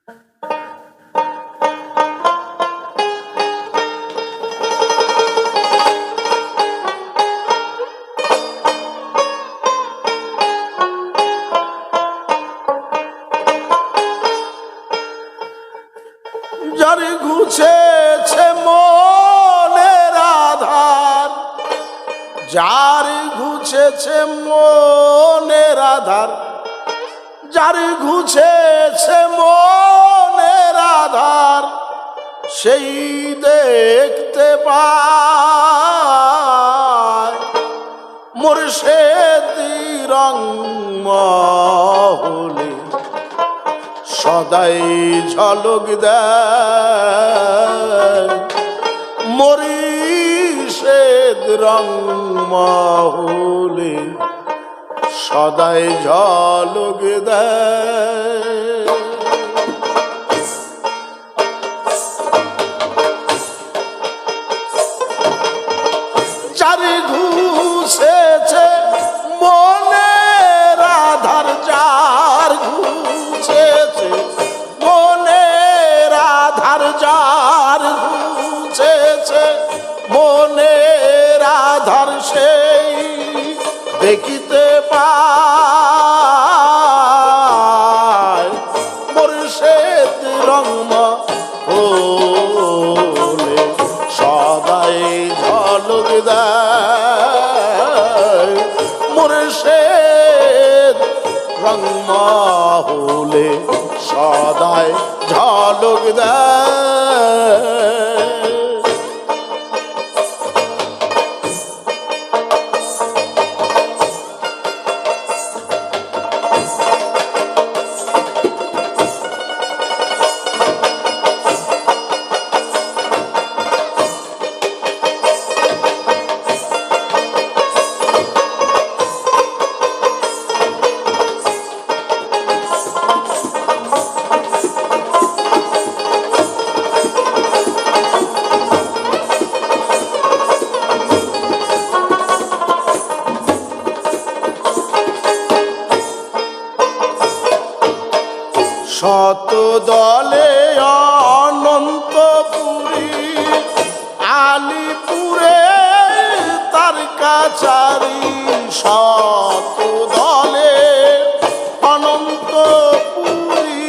যার ঘুচেছে মনের আধার, যার ঘুচেছে মনের আধার, যার ঘুচেছে মনের আধার, সেই দেখতে পায় মুর্শিদি রং মহলে সদাই ঝলক দেয়, মুর্শিদ রং মহলে সদাই ঝলক দেয়। যার ঘুচেছে মনের আধার, যার ঘুচেছে মনের আধার, যার ঘুচেছে মনের আধার, সেই দেখিতে পায় মুর্শিদ রং মহলে সদাই ঝলক দেয়, মুর্শিদ রং মহলে সদাই ঝলক দেয়। শত দলে অনন্তপুরী, আলিপুরে তার কাছারি, শত দলে অনন্তপুরী,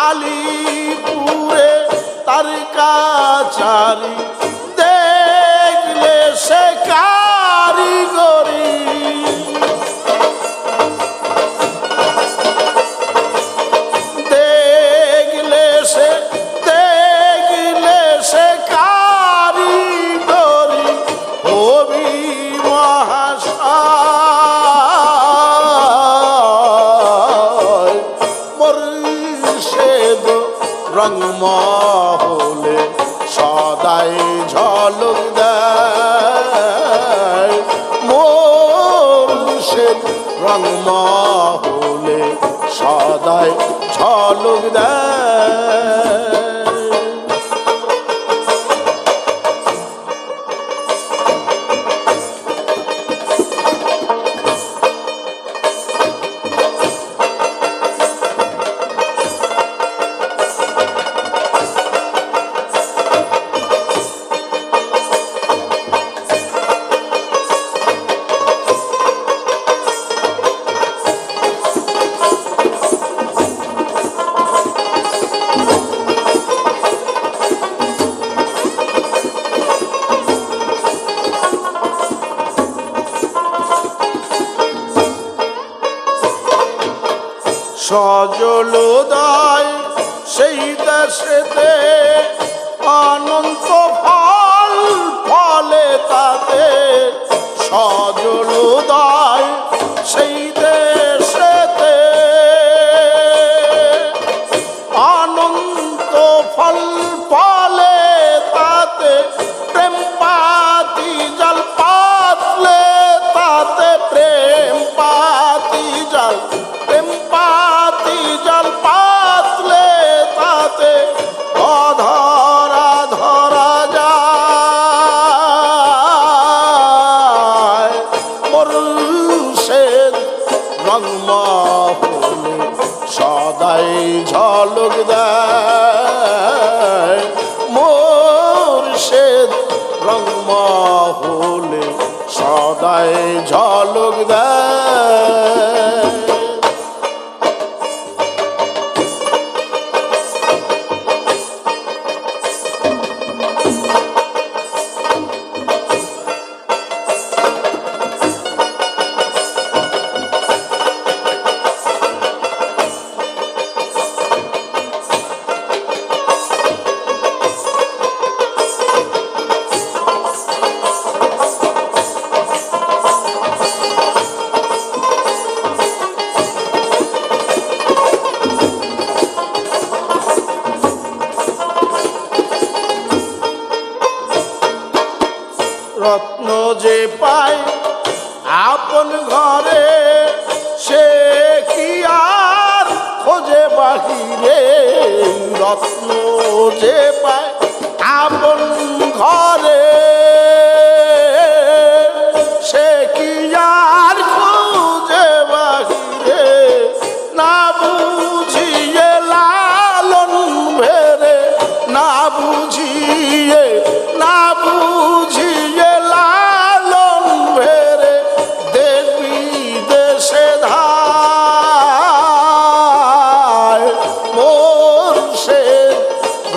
আলিপুরে তার কাছারি, দেখলে সে কারিগরি, রং মহলে সদাই ঝলক দেয়, মুর্শিদ রং মহলে সদাই ঝলক দেয়। সজল উদয় সেই দেশেতে অনন্ত ফল ফলে তাতে, সজল উদয় সেই দেশেতে অনন্ত ফল ফলে তাতে, প্রেম পাতি জল পাতলে তাতে, প্রেম পাতি জল, প্রেম পাতি জল পাতলে তাতে অধরা ধরা যায়, সদাই ঝলক দেয় মুর্শিদ রংমহলে সদাই ঝলক দেয়। রত্ন যে পায় আপন ঘরে সে কি আর খোঁজে বাহিরে। রত্ন যে পায় আপন ঘরে সে কি আর খোঁজে বাহিরে। না বুঝিয়ে লালন ভেরে, না বুঝিয়ে না বুঝিয়ে লালন ভেরে দেশ বিদেশে ধায় মুর্শিদ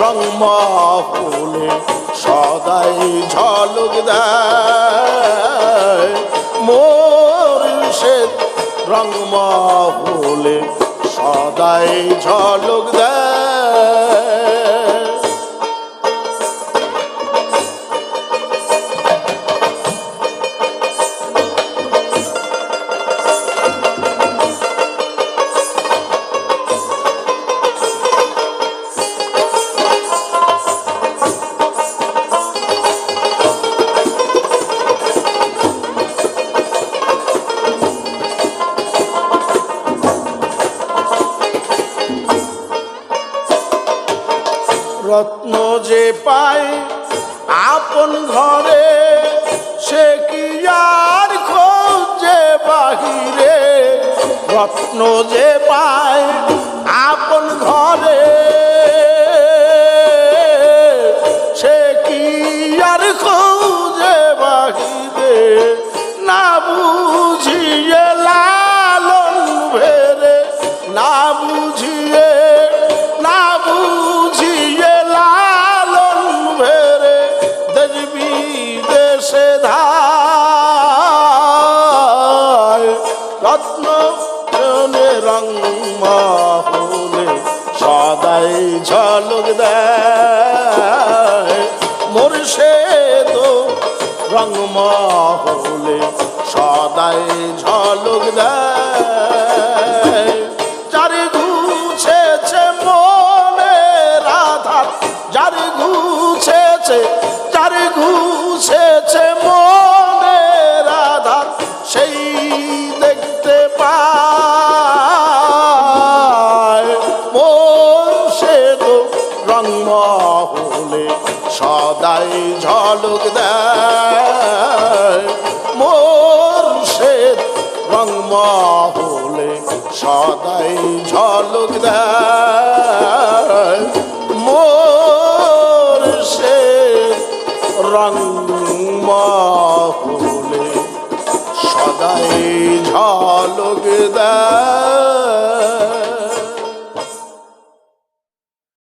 রংমহলে সদাই ঝলক দেয় মুর্শিদ রংমহলে সদাই ঝলক দেয়। রত্ন যে পায় আপন ঘরে সে কি আর খোঁজে বাহিরে। রত্ন যে পায় আপন ঘরে সে কি আর খোঁজে বাহিরে। না বুঝিয়ে লালন ভেরে, না বুঝিয়ে না বুঝিয়ে লালন ভেরে দেশ বিদেশে ধায় রত্ন রংমহলে সদাই ঝলক দেয় মুর্শিদ রংমহলে সদাই ঝলক দেয়। যার ঘুছেছে মনের আধার, যার ঘুছেছে যার ঘুছেছে মনের আধার সেই দেখতে পায় মুর্শিদ রংমহলে সদাই ঝলক দেয় মুর্শিদ রংমহলে সদাই ঝলক দেয়।